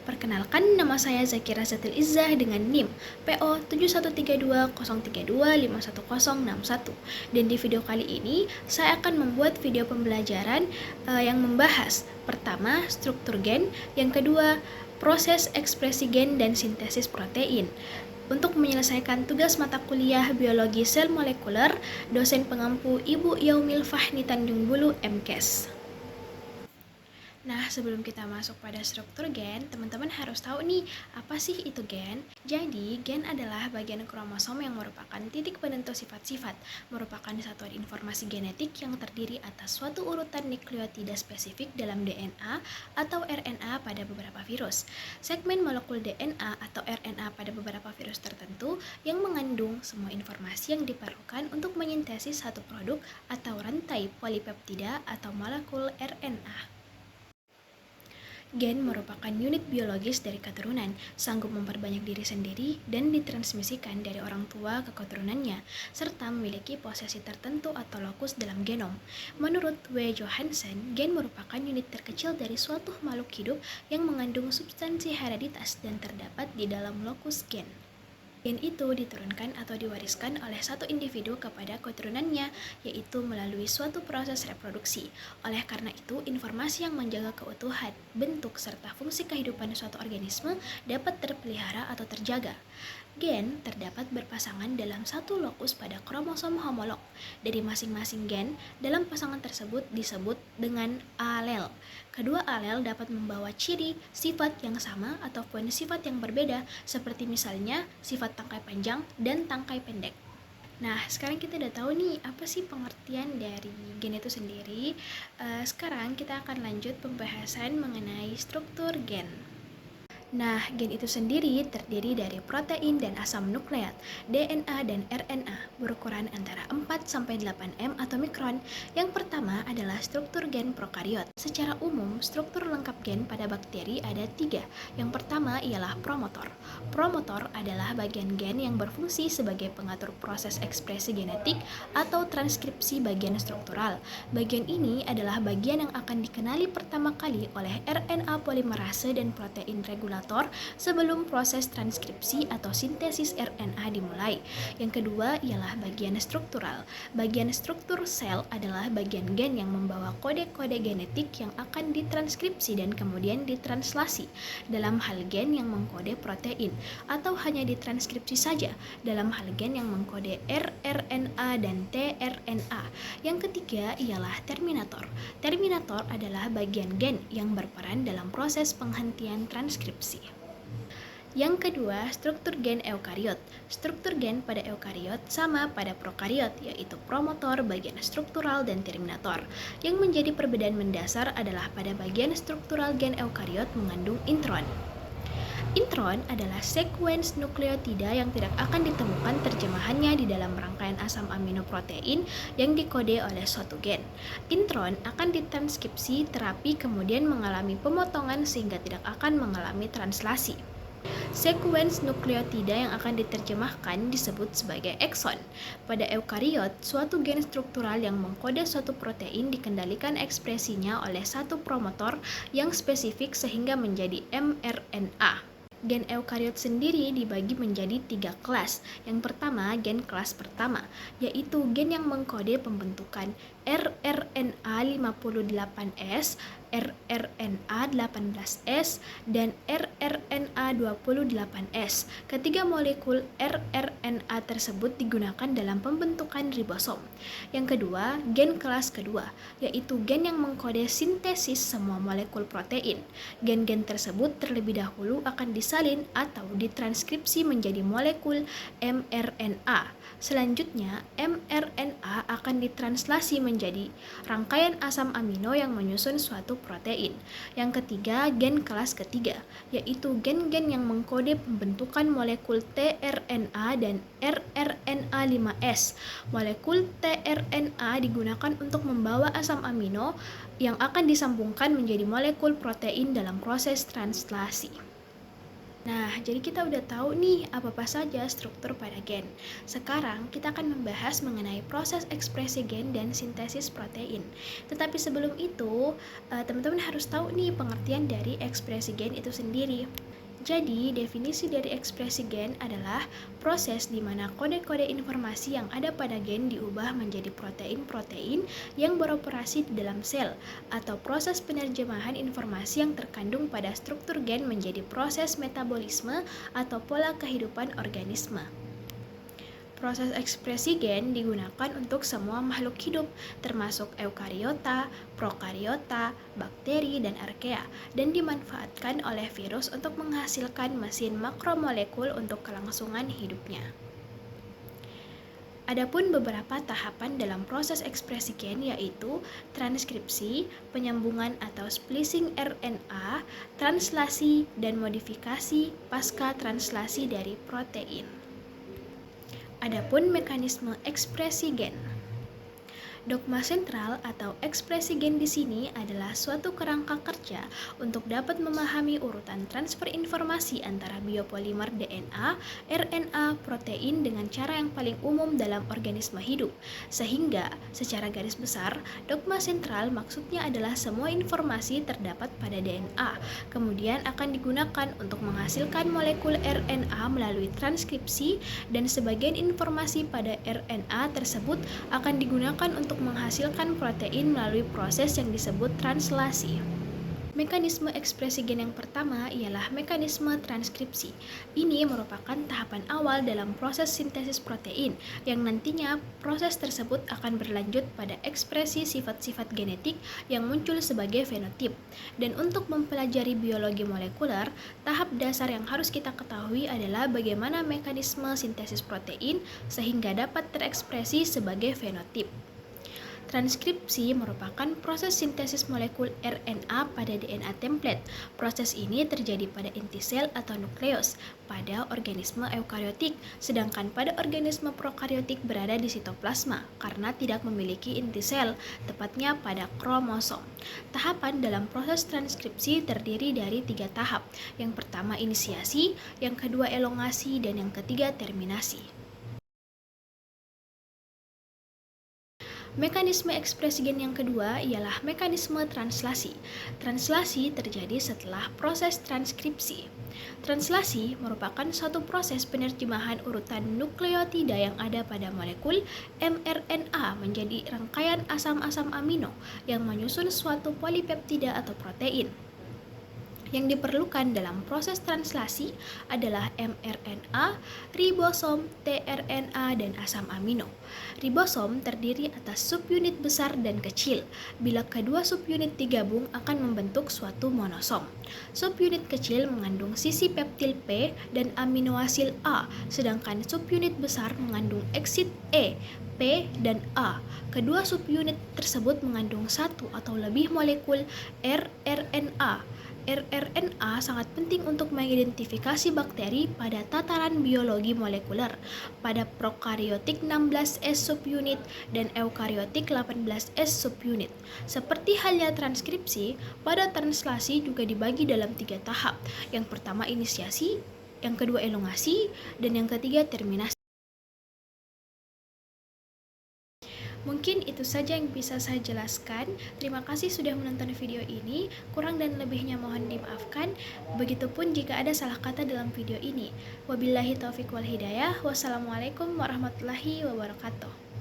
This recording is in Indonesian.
Perkenalkan, nama saya Zakira Zatil Izzah dengan NIM PO 713203251061. Dan di video kali ini, saya akan membuat video pembelajaran yang membahas pertama, struktur gen, yang kedua, proses ekspresi gen dan sintesis protein. Untuk menyelesaikan tugas mata kuliah Biologi Sel Molekuler, dosen pengampu Ibu Yaumil Fahni Tanjung Bulu, MKes. Nah, sebelum kita masuk pada struktur gen, teman-teman harus tahu nih, apa sih itu gen? Jadi, gen adalah bagian kromosom yang merupakan titik penentu sifat-sifat, merupakan satuan informasi genetik yang terdiri atas suatu urutan nukleotida spesifik dalam DNA atau RNA pada beberapa virus. Segmen molekul DNA atau RNA pada beberapa virus tertentu yang mengandung semua informasi yang diperlukan untuk menyintesis satu produk atau rantai polipeptida atau molekul RNA. Gen merupakan unit biologis dari keturunan, sanggup memperbanyak diri sendiri dan ditransmisikan dari orang tua ke keturunannya, serta memiliki posisi tertentu atau lokus dalam genom. Menurut W. Johansen, gen merupakan unit terkecil dari suatu makhluk hidup yang mengandung substansi hereditas dan terdapat di dalam lokus gen. Gen itu diturunkan atau diwariskan oleh satu individu kepada keturunannya, yaitu melalui suatu proses reproduksi. Oleh karena itu, informasi yang menjaga keutuhan, bentuk, serta fungsi kehidupan suatu organisme dapat terpelihara atau terjaga. Gen terdapat berpasangan dalam satu lokus pada kromosom homolog. Dari masing-masing gen dalam pasangan tersebut disebut dengan alel. Kedua alel dapat membawa ciri, sifat yang sama ataupun sifat yang berbeda, seperti misalnya sifat tangkai panjang dan tangkai pendek. Nah, sekarang kita udah tahu nih apa sih pengertian dari gen itu sendiri. Sekarang kita akan lanjut pembahasan mengenai struktur gen. Nah, gen itu sendiri terdiri dari protein dan asam nukleat, DNA dan RNA, berukuran antara 4-8 m atau mikron. Yang pertama adalah struktur gen prokariot. Secara umum, struktur lengkap gen pada bakteri ada 3. Yang pertama ialah promotor. Promotor adalah bagian gen yang berfungsi sebagai pengatur proses ekspresi genetik atau transkripsi bagian struktural. Bagian ini adalah bagian yang akan dikenali pertama kali oleh RNA polimerase dan protein regulator sebelum proses transkripsi atau sintesis RNA dimulai. Yang kedua ialah bagian struktural. Bagian struktur sel adalah bagian gen yang membawa kode-kode genetik yang akan ditranskripsi dan kemudian ditranslasi. Dalam hal gen yang mengkode protein, atau hanya ditranskripsi saja dalam hal gen yang mengkode rRNA dan tRNA. Yang ketiga ialah terminator. Terminator adalah bagian gen yang berperan dalam proses penghentian transkripsi. Yang kedua, struktur gen eukariot. Struktur gen pada eukariot sama pada prokariot, yaitu promotor, bagian struktural, dan terminator. Yang menjadi perbedaan mendasar adalah pada bagian struktural gen eukariot mengandung intron. Intron adalah sekuens nukleotida yang tidak akan ditemukan terjemahannya di dalam rangkaian asam amino protein yang dikode oleh suatu gen. Intron akan ditranskripsi terapi kemudian mengalami pemotongan sehingga tidak akan mengalami translasi. Sekuens nukleotida yang akan diterjemahkan disebut sebagai ekson. Pada eukariot, suatu gen struktural yang mengkode suatu protein dikendalikan ekspresinya oleh satu promotor yang spesifik sehingga menjadi mRNA. Gen eukariot sendiri dibagi menjadi 3 kelas. Yang pertama, gen kelas pertama, yaitu gen yang mengkode pembentukan rRNA 58S, rRNA 18S, dan rRNA 28S. Ketiga molekul rRNA tersebut digunakan dalam pembentukan ribosom. Yang kedua, gen kelas kedua, yaitu gen yang mengkode sintesis semua molekul protein. Gen-gen tersebut terlebih dahulu akan disalin atau ditranskripsi menjadi molekul mRNA. Selanjutnya, mRNA akan ditranslasi menjadi rangkaian asam amino yang menyusun suatu protein. Yang ketiga, gen kelas ketiga, yaitu gen-gen yang mengkode pembentukan molekul tRNA dan rRNA 5S. Molekul tRNA digunakan untuk membawa asam amino yang akan disambungkan menjadi molekul protein dalam proses translasi. Nah, jadi kita udah tahu nih apa saja struktur pada gen. Sekarang kita akan membahas mengenai proses ekspresi gen dan sintesis protein. Tetapi sebelum itu, teman-teman harus tahu nih pengertian dari ekspresi gen itu sendiri. Jadi, definisi dari ekspresi gen adalah proses di mana kode-kode informasi yang ada pada gen diubah menjadi protein-protein yang beroperasi di dalam sel, atau proses penerjemahan informasi yang terkandung pada struktur gen menjadi proses metabolisme atau pola kehidupan organisme. Proses ekspresi gen digunakan untuk semua makhluk hidup, termasuk eukariota, prokariota, bakteri, dan archaea, dan dimanfaatkan oleh virus untuk menghasilkan mesin makromolekul untuk kelangsungan hidupnya. Adapun beberapa tahapan dalam proses ekspresi gen yaitu transkripsi, penyambungan atau splicing RNA, translasi, dan modifikasi pasca translasi dari protein. Adapun mekanisme ekspresi gen. Dogma sentral atau ekspresi gen di sini adalah suatu kerangka kerja untuk dapat memahami urutan transfer informasi antara biopolimer DNA, RNA, protein dengan cara yang paling umum dalam organisme hidup. Sehingga, secara garis besar, dogma sentral maksudnya adalah semua informasi terdapat pada DNA, kemudian akan digunakan untuk menghasilkan molekul RNA melalui transkripsi, dan sebagian informasi pada RNA tersebut akan digunakan untuk menghasilkan protein melalui proses yang disebut translasi. Mekanisme ekspresi gen yang pertama ialah mekanisme transkripsi. Ini merupakan tahapan awal dalam proses sintesis protein, yang nantinya proses tersebut akan berlanjut pada ekspresi sifat-sifat genetik yang muncul sebagai fenotip. Dan untuk mempelajari biologi molekuler, tahap dasar yang harus kita ketahui adalah bagaimana mekanisme sintesis protein sehingga dapat terekspresi sebagai fenotip. Transkripsi merupakan proses sintesis molekul RNA pada DNA template. Proses ini terjadi pada inti sel atau nukleus pada organisme eukariotik, sedangkan pada organisme prokariotik berada di sitoplasma karena tidak memiliki inti sel, tepatnya pada kromosom. Tahapan dalam proses transkripsi terdiri dari 3 tahap. Yang pertama inisiasi, yang kedua elongasi, dan yang ketiga terminasi. Mekanisme ekspresi gen yang kedua ialah mekanisme translasi. Translasi terjadi setelah proses transkripsi. Translasi merupakan suatu proses penerjemahan urutan nukleotida yang ada pada molekul mRNA menjadi rangkaian asam-asam amino yang menyusun suatu polipeptida atau protein. Yang diperlukan dalam proses translasi adalah mRNA, ribosom, tRNA, dan asam amino. Ribosom terdiri atas subunit besar dan kecil. Bila kedua subunit digabung akan membentuk suatu monosom. Subunit kecil mengandung sisi peptil P dan aminoasil A, sedangkan subunit besar mengandung eksid E, P, dan A. Kedua subunit tersebut mengandung satu atau lebih molekul rRNA. rRNA sangat penting untuk mengidentifikasi bakteri pada tataran biologi molekuler. Pada prokariotik 16S subunit dan eukariotik 18S subunit. Seperti halnya transkripsi, pada translasi juga dibagi dalam 3 tahap. Yang pertama inisiasi, yang kedua elongasi, dan yang ketiga terminasi. Mungkin itu saja yang bisa saya jelaskan. Terima kasih sudah menonton video ini. Kurang dan lebihnya mohon dimaafkan. Begitupun jika ada salah kata dalam video ini. Wabillahi taufiq wal hidayah. Wassalamualaikum warahmatullahi wabarakatuh.